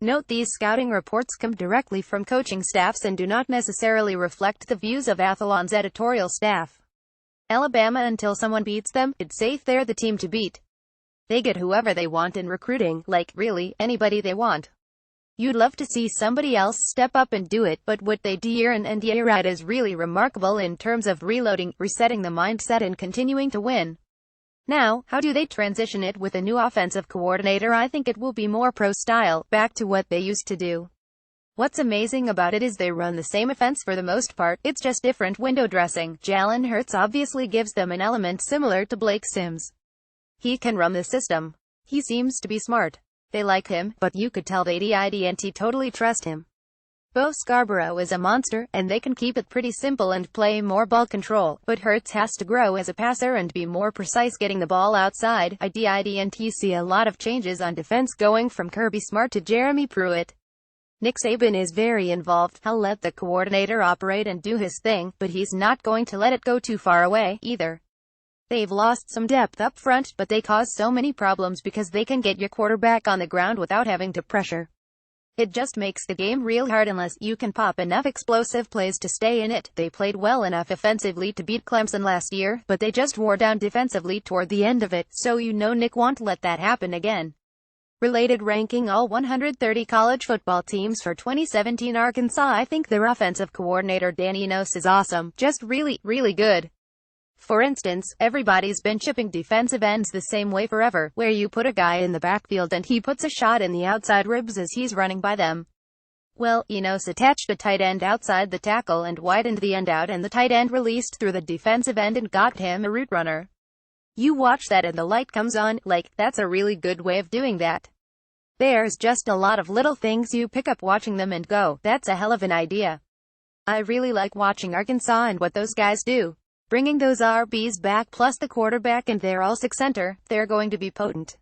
Note these scouting reports come directly from coaching staffs and do not necessarily reflect the views of Athlon's editorial staff. Alabama, until someone beats them, it's safe they're the team to beat. They get whoever they want in recruiting, like, really, anybody they want. You'd love to see somebody else step up and do it, but what they do year in and year out is really remarkable in terms of reloading, resetting the mindset and continuing to win. Now, how do they transition it with a new offensive coordinator? I think it will be more pro-style, back to what they used to do. What's amazing about it is they run the same offense for the most part, it's just different window dressing. Jalen Hurts obviously gives them an element similar to Blake Sims. He can run the system. He seems to be smart. They like him, but you could tell they didn't totally trust him. Bo Scarborough is a monster, and they can keep it pretty simple and play more ball control, but Hurts has to grow as a passer and be more precise getting the ball outside. I didn't see a lot of changes on defense going from Kirby Smart to Jeremy Pruitt. Nick Saban is very involved. He'll let the coordinator operate and do his thing, but he's not going to let it go too far away, either. They've lost some depth up front, but they cause so many problems because they can get your quarterback on the ground without having to pressure. It just makes the game real hard unless you can pop enough explosive plays to stay in it. They played well enough offensively to beat Clemson last year, but they just wore down defensively toward the end of it, so you know Nick won't let that happen again. Related ranking all 130 college football teams for 2017 Arkansas. I think their offensive coordinator Dan Enos is awesome, just really, really good. For instance, everybody's been shipping defensive ends the same way forever, where you put a guy in the backfield and he puts a shot in the outside ribs as he's running by them. Well, Enos attached a tight end outside the tackle and widened the end out, and the tight end released through the defensive end and got him a route runner. You watch that and the light comes on, like, that's a really good way of doing that. There's just a lot of little things you pick up watching them and go, that's a hell of an idea. I really like watching Arkansas and what those guys do. Bringing those RBs back plus the quarterback and their all-six center, they're going to be potent.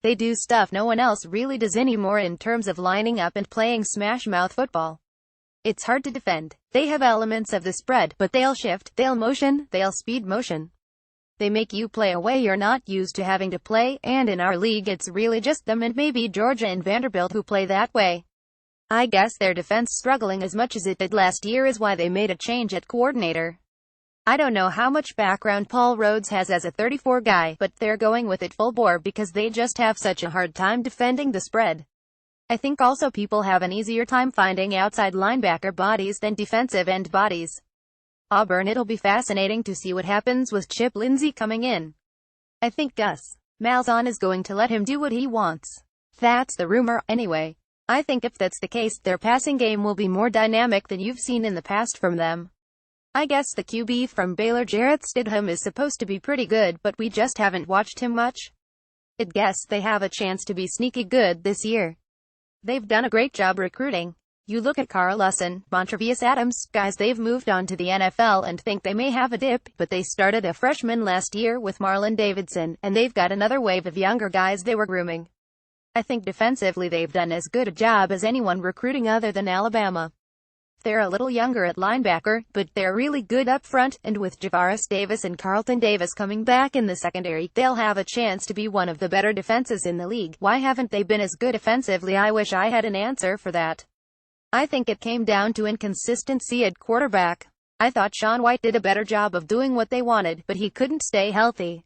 They do stuff no one else really does anymore in terms of lining up and playing smash-mouth football. It's hard to defend. They have elements of the spread, but they'll shift, they'll motion, they'll speed motion. They make you play a way you're not used to having to play, and in our league it's really just them and maybe Georgia and Vanderbilt who play that way. I guess their defense struggling as much as it did last year is why they made a change at coordinator. I don't know how much background Paul Rhodes has as a 34 guy, but they're going with it full bore because they just have such a hard time defending the spread. I think also people have an easier time finding outside linebacker bodies than defensive end bodies. Auburn. It'll be fascinating to see what happens with Chip Lindsey coming in. I think Gus Malzahn is going to let him do what he wants. That's the rumor, anyway. I think if that's the case, their passing game will be more dynamic than you've seen in the past from them. I guess the QB from Baylor, Jarrett Stidham, is supposed to be pretty good, but we just haven't watched him much. I'd guess they have a chance to be sneaky good this year. They've done a great job recruiting. You look at Carl Lawson, Montravius Adams, guys they've moved on to the NFL and think they may have a dip, but they started a freshman last year with Marlon Davidson, and they've got another wave of younger guys they were grooming. I think defensively they've done as good a job as anyone recruiting other than Alabama. They're a little younger at linebacker, but they're really good up front, and with Javaris Davis and Carlton Davis coming back in the secondary, they'll have a chance to be one of the better defenses in the league. Why haven't they been as good offensively? I wish I had an answer for that. I think it came down to inconsistency at quarterback. I thought Sean White did a better job of doing what they wanted, but he couldn't stay healthy.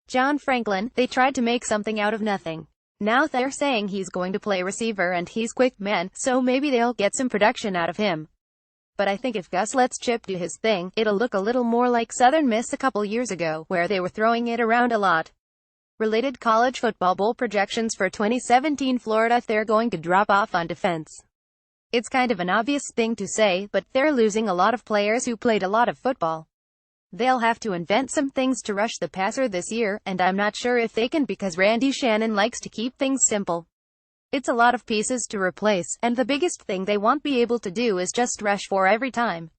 John Franklin, they tried to make something out of nothing. Now they're saying he's going to play receiver and he's quick, man, so maybe they'll get some production out of him. But I think if Gus lets Chip do his thing, it'll look a little more like Southern Miss a couple years ago, where they were throwing it around a lot. Related college football bowl projections for 2017 Florida. They're going to drop off on defense. It's kind of an obvious thing to say, but they're losing a lot of players who played a lot of football. They'll have to invent some things to rush the passer this year, and I'm not sure if they can because Randy Shannon likes to keep things simple. It's a lot of pieces to replace, and the biggest thing they won't be able to do is just rush 4 every time.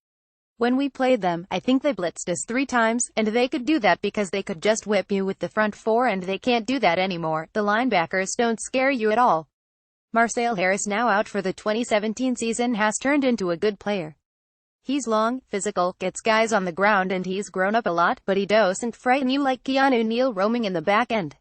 When we played them, I think they blitzed us 3 times, and they could do that because they could just whip you with the front 4, and they can't do that anymore. The linebackers don't scare you at all. Marcel Harris, now out for the 2017 season, has turned into a good player. He's long, physical, gets guys on the ground, and he's grown up a lot, but he doesn't frighten you like Keanu Neal roaming in the back end.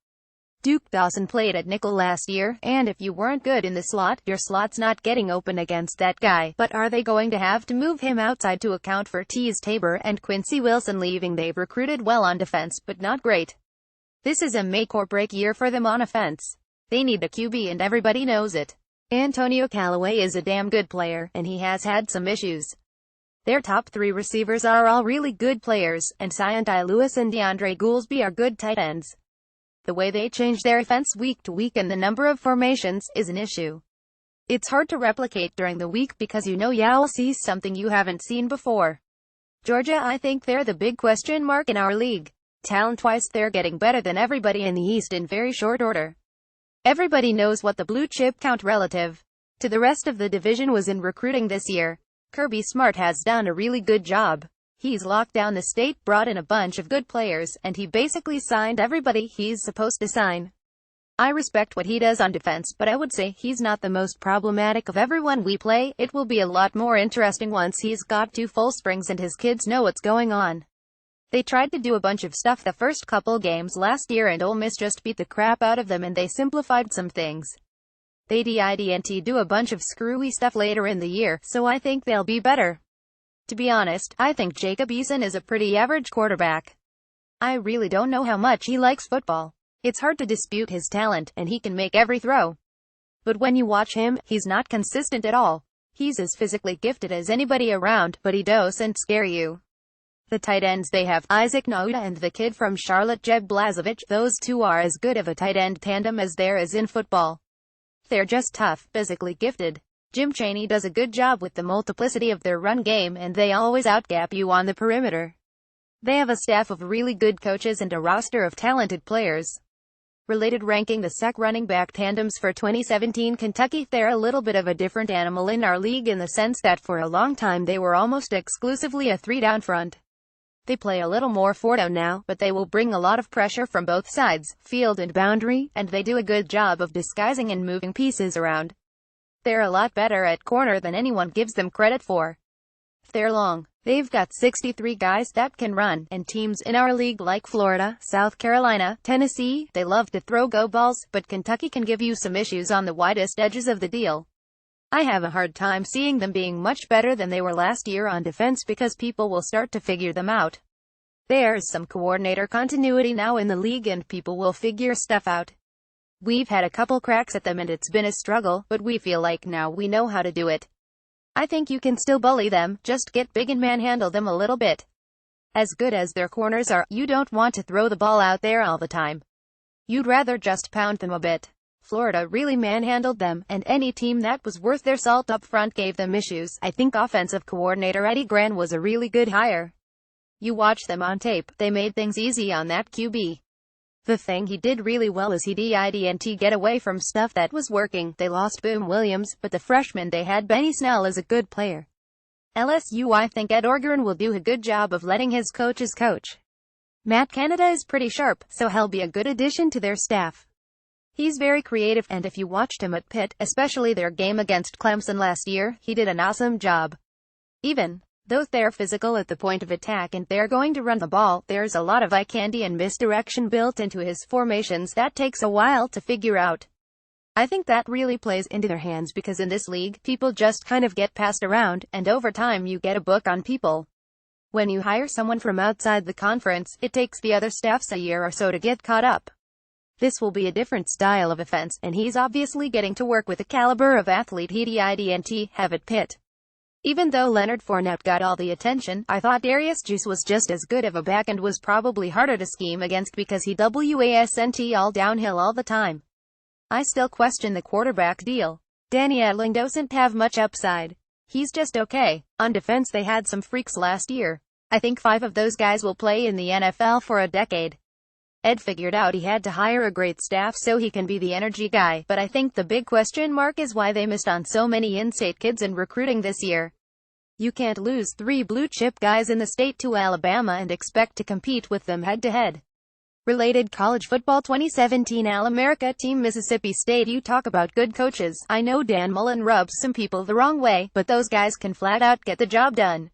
Duke Dawson played at nickel last year, and if you weren't good in the slot, your slot's not getting open against that guy. But are they going to have to move him outside to account for Teez Tabor and Quincy Wilson leaving? They've recruited well on defense, but not great. This is a make or break year for them on offense. They need a QB and everybody knows it. Antonio Callaway is a damn good player, and he has had some issues. Their top 3 receivers are all really good players, and Siontai Lewis and DeAndre Goolsby are good tight ends. The way they change their offense week to week and the number of formations is an issue. It's hard to replicate during the week because you'll see something you haven't seen before. Georgia, I think they're the big question mark in our league. Talent-wise, they're getting better than everybody in the East in very short order. Everybody knows what the blue chip count relative to the rest of the division was in recruiting this year. Kirby Smart has done a really good job. He's locked down the state, brought in a bunch of good players, and he basically signed everybody he's supposed to sign. I respect what he does on defense, but I would say he's not the most problematic of everyone we play. It will be a lot more interesting once he's got 2 full springs and his kids know what's going on. They tried to do a bunch of stuff the first couple games last year and Ole Miss just beat the crap out of them, and they simplified some things. They didn't do a bunch of screwy stuff later in the year, so I think they'll be better. To be honest, I think Jacob Eason is a pretty average quarterback. I really don't know how much he likes football. It's hard to dispute his talent, and he can make every throw. But when you watch him, he's not consistent at all. He's as physically gifted as anybody around, but he doesn't scare you. The tight ends they have, Isaac Nauta and the kid from Charlotte, Jeb Blazevich, those 2 are as good of a tight end tandem as there is in football. They're just tough, physically gifted. Jim Chaney does a good job with the multiplicity of their run game, and they always outgap you on the perimeter. They have a staff of really good coaches and a roster of talented players. Related ranking the SEC running back tandems for 2017 Kentucky. They're a little bit of a different animal in our league in the sense that for a long time they were almost exclusively a 3-down front. They play a little more 4-down now, but they will bring a lot of pressure from both sides, field and boundary, and they do a good job of disguising and moving pieces around. They're a lot better at corner than anyone gives them credit for. They're long. They've got 63 guys that can run, and teams in our league like Florida, South Carolina, Tennessee, they love to throw go balls, but Kentucky can give you some issues on the widest edges of the deal. I have a hard time seeing them being much better than they were last year on defense because people will start to figure them out. There's some coordinator continuity now in the league and people will figure stuff out. We've had a couple cracks at them and it's been a struggle, but we feel like now we know how to do it. I think you can still bully them, just get big and manhandle them a little bit. As good as their corners are, you don't want to throw the ball out there all the time. You'd rather just pound them a bit. Florida really manhandled them, and any team that was worth their salt up front gave them issues. I think offensive coordinator Eddie Gran was a really good hire. You watch them on tape, they made things easy on that QB. The thing he did really well is he didn't get away from stuff that was working. They lost Boom Williams, but the freshman they had Benny Snell is a good player. LSU I think Ed Orgeron will do a good job of letting his coaches coach. Matt Canada is pretty sharp, so he'll be a good addition to their staff. He's very creative, and if you watched him at Pitt, especially their game against Clemson last year, he did an awesome job. Even though they're physical at the point of attack and they're going to run the ball, there's a lot of eye candy and misdirection built into his formations that takes a while to figure out. I think that really plays into their hands because in this league, people just kind of get passed around, and over time you get a book on people. When you hire someone from outside the conference, it takes the other staffs a year or so to get caught up. This will be a different style of offense, and he's obviously getting to work with the caliber of athlete he didn't have at Pitt. Even though Leonard Fournette got all the attention, I thought Darius Juice was just as good of a back and was probably harder to scheme against because he wasn't all downhill all the time. I still question the quarterback deal. Danny Etling doesn't have much upside. He's just okay. On defense they had some freaks last year. I think 5 of those guys will play in the NFL for a decade. Ed figured out he had to hire a great staff so he can be the energy guy, but I think the big question mark is why they missed on so many in-state kids in recruiting this year. You can't lose 3 blue-chip guys in the state to Alabama and expect to compete with them head-to-head. Related college football 2017 All-America team Mississippi State. You talk about good coaches. I know Dan Mullen rubs some people the wrong way, but those guys can flat out get the job done.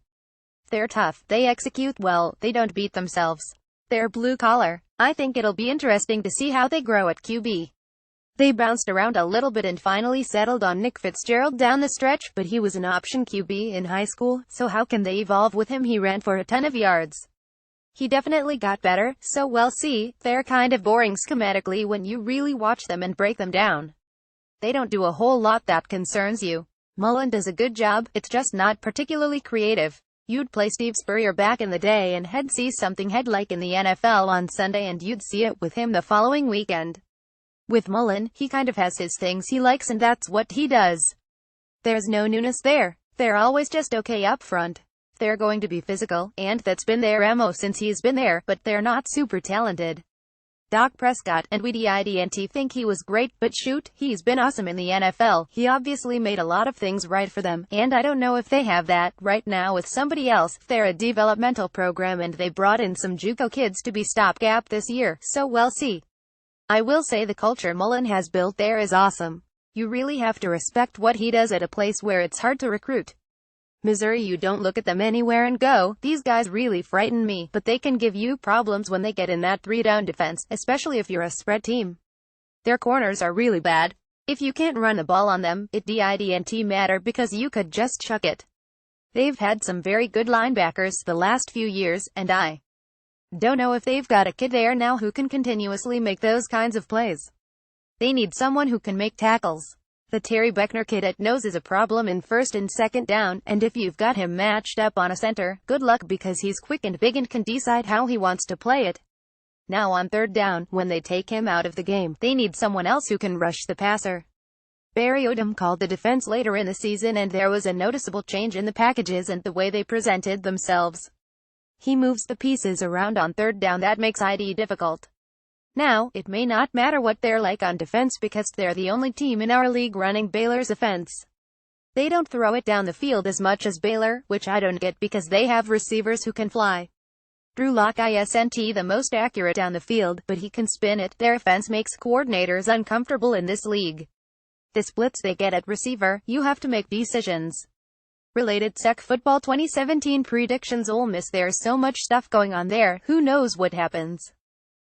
They're tough, they execute well, they don't beat themselves. They're blue-collar. I think it'll be interesting to see how they grow at QB. They bounced around a little bit and finally settled on Nick Fitzgerald down the stretch, but he was an option QB in high school, so how can they evolve with him? He ran for a ton of yards. He definitely got better, so we'll see. They're kind of boring schematically when you really watch them and break them down. They don't do a whole lot that concerns you. Mullen does a good job, it's just not particularly creative. You'd play Steve Spurrier back in the day and he'd see something he'd like in the NFL on Sunday and you'd see it with him the following weekend. With Mullen, he kind of has his things he likes and that's what he does. There's no newness there. They're always just okay up front. They're going to be physical, and that's been their MO since he's been there, but they're not super talented. Dak Prescott and we didn't think he was great, but shoot, he's been awesome in the NFL. He obviously made a lot of things right for them, and I don't know if they have that right now with somebody else. They're a developmental program and they brought in some JUCO kids to be stopgap this year, so we'll see. I will say the culture Mullen has built there is awesome. You really have to respect what he does at a place where it's hard to recruit. Missouri, you don't look at them anywhere and go, these guys really frighten me, but they can give you problems when they get in that three-down defense, especially if you're a spread team. Their corners are really bad. If you can't run the ball on them, it didn't matter because you could just chuck it. They've had some very good linebackers the last few years, and I don't know if they've got a kid there now who can continuously make those kinds of plays. They need someone who can make tackles. The Terry Beckner kid at nose is a problem in first and second down, and if you've got him matched up on a center, good luck because he's quick and big and can decide how he wants to play it. Now on third down, when they take him out of the game, they need someone else who can rush the passer. Barry Odom called the defense later in the season and there was a noticeable change in the packages and the way they presented themselves. He moves the pieces around on third down that makes it difficult. Now, it may not matter what they're like on defense because they're the only team in our league running Baylor's offense. They don't throw it down the field as much as Baylor, which I don't get because they have receivers who can fly. Drew Lock isn't the most accurate down the field, but he can spin it. Their offense makes coordinators uncomfortable in this league. The splits they get at receiver, you have to make decisions. Related Sec Football 2017 predictions. Ole Miss, there's so much stuff going on there, who knows what happens.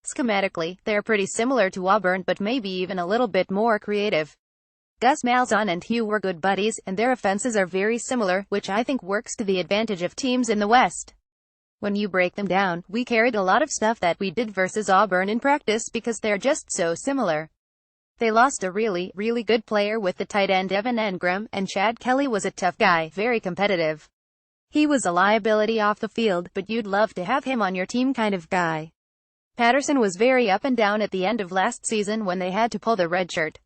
Schematically, they're pretty similar to Auburn but maybe even a little bit more creative. Gus Malzahn and Hugh were good buddies, and their offenses are very similar, which I think works to the advantage of teams in the West. When you break them down, we carried a lot of stuff that we did versus Auburn in practice because they're just so similar. They lost a really good player with the tight end Evan Engram, and Chad Kelly was a tough guy, very competitive. He was a liability off the field, but you'd love to have him on your team kind of guy. Patterson was very up and down at the end of last season when they had to pull the red shirt.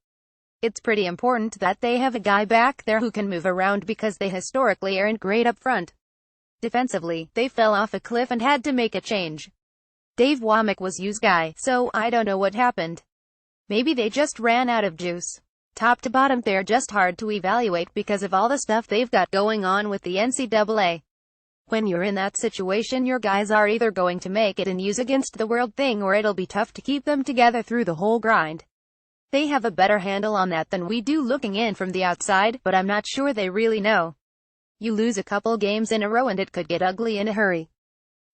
It's pretty important that they have a guy back there who can move around because they historically aren't great up front. Defensively, they fell off a cliff and had to make a change. Dave Womack was Hugh's guy, so I don't know what happened. Maybe they just ran out of juice. Top to bottom, they're just hard to evaluate because of all the stuff they've got going on with the NCAA. When you're in that situation, your guys are either going to make it and use against the world thing or it'll be tough to keep them together through the whole grind. They have a better handle on that than we do looking in from the outside, but I'm not sure they really know. You lose a couple games in a row and it could get ugly in a hurry.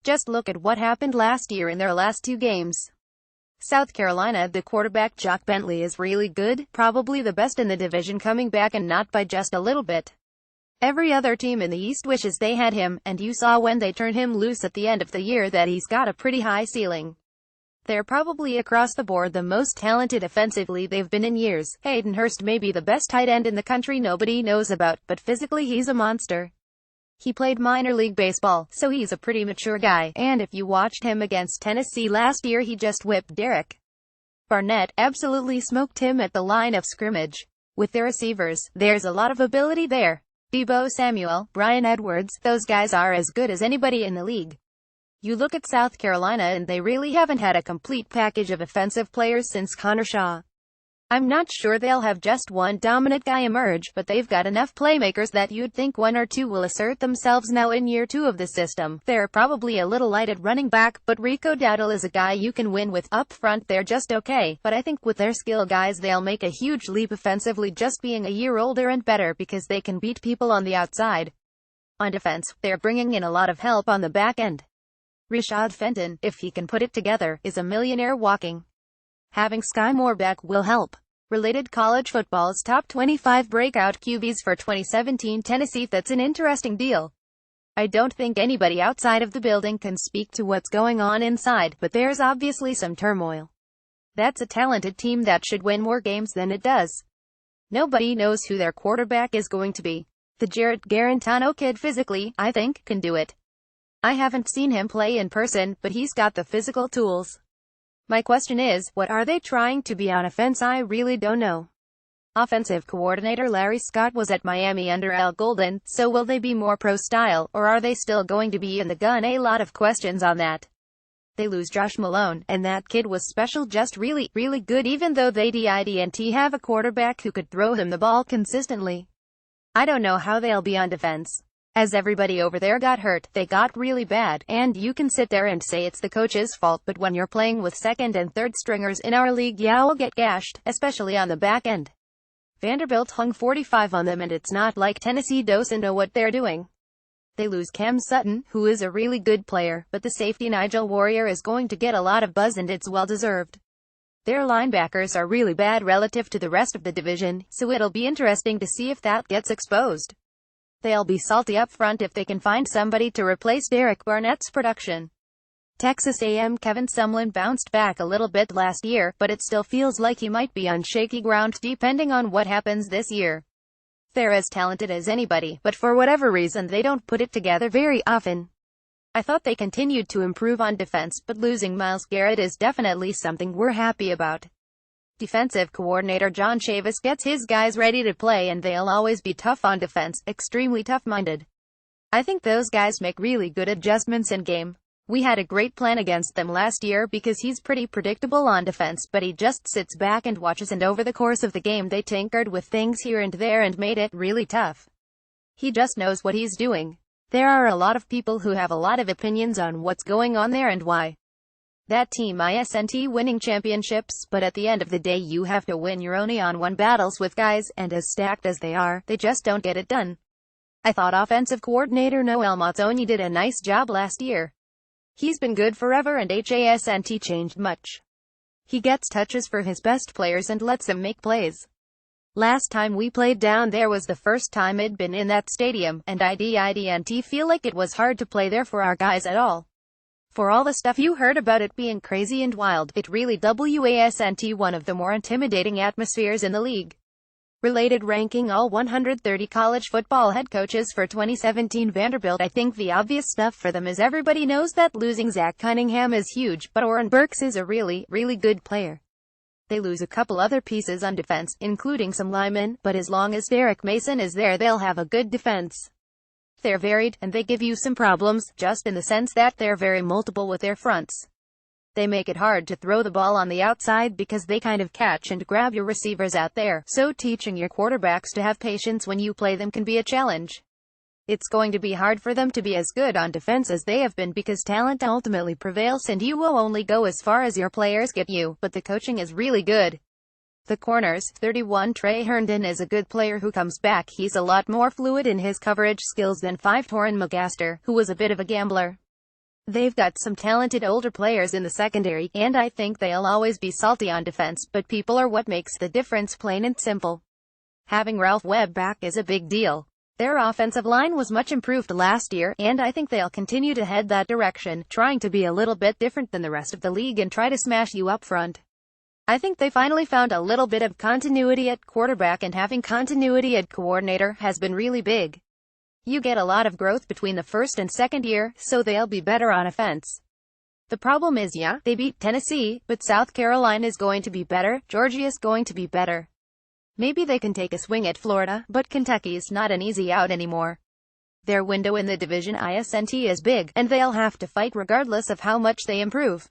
Just look at what happened last year in their last two games. South Carolina, the quarterback Jock Bentley is really good, probably the best in the division, coming back and not by just a little bit. Every other team in the East wishes they had him, and you saw when they turned him loose at the end of the year that he's got a pretty high ceiling. They're probably across the board the most talented offensively they've been in years. Hayden Hurst may be the best tight end in the country nobody knows about, but physically he's a monster. He played minor league baseball, so he's a pretty mature guy, and if you watched him against Tennessee last year he just whipped Derek Barnett, absolutely smoked him at the line of scrimmage. With their receivers, there's a lot of ability there. Deebo Samuel, Brian Edwards, those guys are as good as anybody in the league. You look at South Carolina and they really haven't had a complete package of offensive players since Connor Shaw. I'm not sure they'll have just one dominant guy emerge, but they've got enough playmakers that you'd think one or two will assert themselves now in year two of the system. They're probably a little light at running back, but Rico Dowdle is a guy you can win with. Up front they're just okay, but I think with their skill guys they'll make a huge leap offensively just being a year older and better because they can beat people on the outside. On defense, they're bringing in a lot of help on the back end. Rashad Fenton, if he can put it together, is a millionaire walking. Having Sky Moore back will help. Related: college football's top 25 breakout QBs for 2017 Tennessee. That's an interesting deal. I don't think anybody outside of the building can speak to what's going on inside, but there's obviously some turmoil. That's a talented team that should win more games than it does. Nobody knows who their quarterback is going to be. The Jarrett Garantano kid physically, I think, can do it. I haven't seen him play in person, but he's got the physical tools. My question is, what are they trying to be on offense? I really don't know. Offensive coordinator Larry Scott was at Miami under Al Golden, so will they be more pro-style, or are they still going to be in the gun? A lot of questions on that. They lose Josh Malone, and that kid was special, just really good, even though they didn't have a quarterback who could throw him the ball consistently. I don't know how they'll be on defense. As everybody over there got hurt, they got really bad, and you can sit there and say it's the coach's fault, but when you're playing with second and third stringers in our league, you'll get gashed, especially on the back end. Vanderbilt hung 45 on them, and it's not like Tennessee doesn't know what they're doing. They lose Cam Sutton, who is a really good player, but the safety Nigel Warrior is going to get a lot of buzz, and it's well-deserved. Their linebackers are really bad relative to the rest of the division, so it'll be interesting to see if that gets exposed. They'll be salty up front if they can find somebody to replace Derek Barnett's production. Texas A&M Kevin Sumlin bounced back a little bit last year, but it still feels like he might be on shaky ground depending on what happens this year. They're as talented as anybody, but for whatever reason they don't put it together very often. I thought they continued to improve on defense, but losing Myles Garrett is definitely something we're happy about. Defensive coordinator John Chavis gets his guys ready to play, and they'll always be tough on defense, extremely tough-minded. I think those guys make really good adjustments in game. We had a great plan against them last year because he's pretty predictable on defense, but he just sits back and watches, and over the course of the game they tinkered with things here and there and made it really tough. He just knows what he's doing. There are a lot of people who have a lot of opinions on what's going on there and why that team isn't winning championships, but at the end of the day you have to win your only on-one battles with guys, and as stacked as they are, they just don't get it done. I thought offensive coordinator Noel Mazzoni did a nice job last year. He's been good forever, and hasn't changed much. He gets touches for his best players and lets them make plays. Last time we played down there was the first time I'd been in that stadium, and I didn't feel like it was hard to play there for our guys at all. For all the stuff you heard about it being crazy and wild, it really wasn't one of the more intimidating atmospheres in the league. Related: ranking all 130 college football head coaches for 2017 Vanderbilt. I think the obvious stuff for them is everybody knows that losing Zach Cunningham is huge, but Oren Burks is a really good player. They lose a couple other pieces on defense, including some linemen, but as long as Derek Mason is there they'll have a good defense. They're varied, and they give you some problems, just in the sense that they're very multiple with their fronts. They make it hard to throw the ball on the outside because they kind of catch and grab your receivers out there, so teaching your quarterbacks to have patience when you play them can be a challenge. It's going to be hard for them to be as good on defense as they have been because talent ultimately prevails, and you will only go as far as your players get you, but the coaching is really good. The corners: 31 Trey Herndon is a good player who comes back. He's a lot more fluid in his coverage skills than 5 Torin McGaster, who was a bit of a gambler. They've got some talented older players in the secondary, and I think they'll always be salty on defense, but people are what makes the difference, plain and simple. Having Ralph Webb back is a big deal. Their offensive line was much improved last year, and I think they'll continue to head that direction, trying to be a little bit different than the rest of the league and try to smash you up front. I think they finally found a little bit of continuity at quarterback, and having continuity at coordinator has been really big. You get a lot of growth between the first and second year, so they'll be better on offense. The problem is, yeah, they beat Tennessee, but South Carolina is going to be better, Georgia's going to be better. Maybe they can take a swing at Florida, but Kentucky's not an easy out anymore. Their window in the division isn't as big, and they'll have to fight regardless of how much they improve.